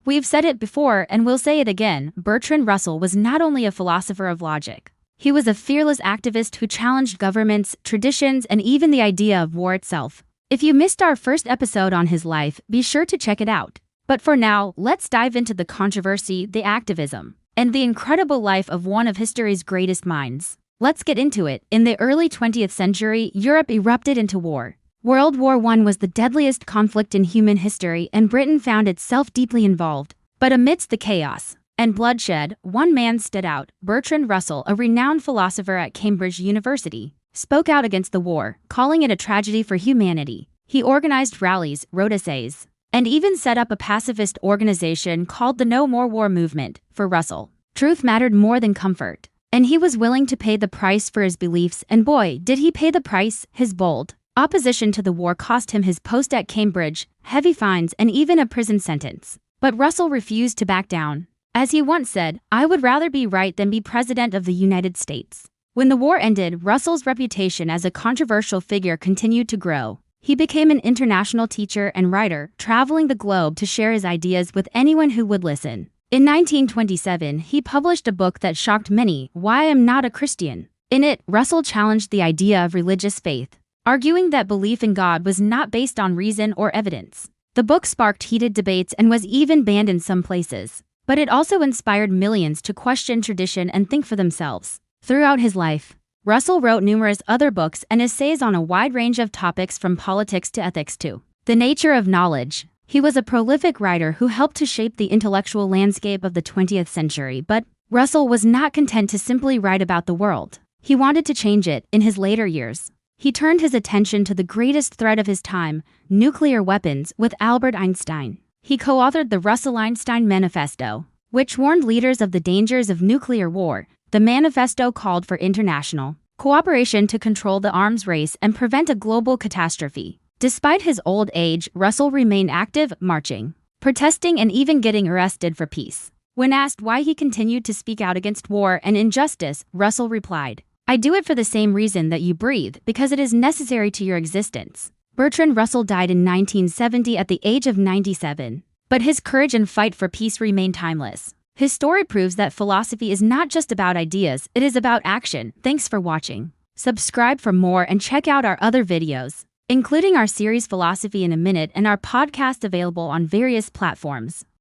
We've said it before and we'll say it again, Bertrand Russell was not only a philosopher of logic. He was a fearless activist who challenged governments, traditions, and even the idea of war itself. If you missed our first episode on his life, be sure to check it out. But for now, let's dive into the controversy, the activism, and the incredible life of one of history's greatest minds. Let's get into it. In the early 20th century, Europe erupted into war. World War I was the deadliest conflict in human history, and Britain found itself deeply involved. But amidst the chaos and bloodshed, one man stood out. Bertrand Russell, a renowned philosopher at Cambridge University, spoke out against the war, calling it a tragedy for humanity. He organized rallies, wrote essays, and even set up a pacifist organization called the No More War Movement. For Russell, truth mattered more than comfort, and he was willing to pay the price for his beliefs, and boy, did he pay the price. His bold opposition to the war cost him his post at Cambridge, heavy fines, and even a prison sentence. But Russell refused to back down. As he once said, "I would rather be right than be president of the United States." When the war ended, Russell's reputation as a controversial figure continued to grow. He became an international teacher and writer, traveling the globe to share his ideas with anyone who would listen. In 1927, he published a book that shocked many, Why I Am Not a Christian. In it, Russell challenged the idea of religious faith, arguing that belief in God was not based on reason or evidence. The book sparked heated debates and was even banned in some places. But it also inspired millions to question tradition and think for themselves. Throughout his life, Russell wrote numerous other books and essays on a wide range of topics from politics to ethics to the nature of knowledge. He was a prolific writer who helped to shape the intellectual landscape of the 20th century, but Russell was not content to simply write about the world. He wanted to change it. In his later years, he turned his attention to the greatest threat of his time, nuclear weapons, with Albert Einstein. He co-authored the Russell-Einstein Manifesto, which warned leaders of the dangers of nuclear war. The manifesto called for international cooperation to control the arms race and prevent a global catastrophe. Despite his old age, Russell remained active, marching, protesting, and even getting arrested for peace. When asked why he continued to speak out against war and injustice, Russell replied, "I do it for the same reason that you breathe, because it is necessary to your existence." Bertrand Russell died in 1970 at the age of 97. But his courage and fight for peace remain timeless. His story proves that philosophy is not just about ideas, it is about action. Thanks for watching. Subscribe for more and check out our other videos, including our series Philosophy in a Minute and our podcast available on various platforms.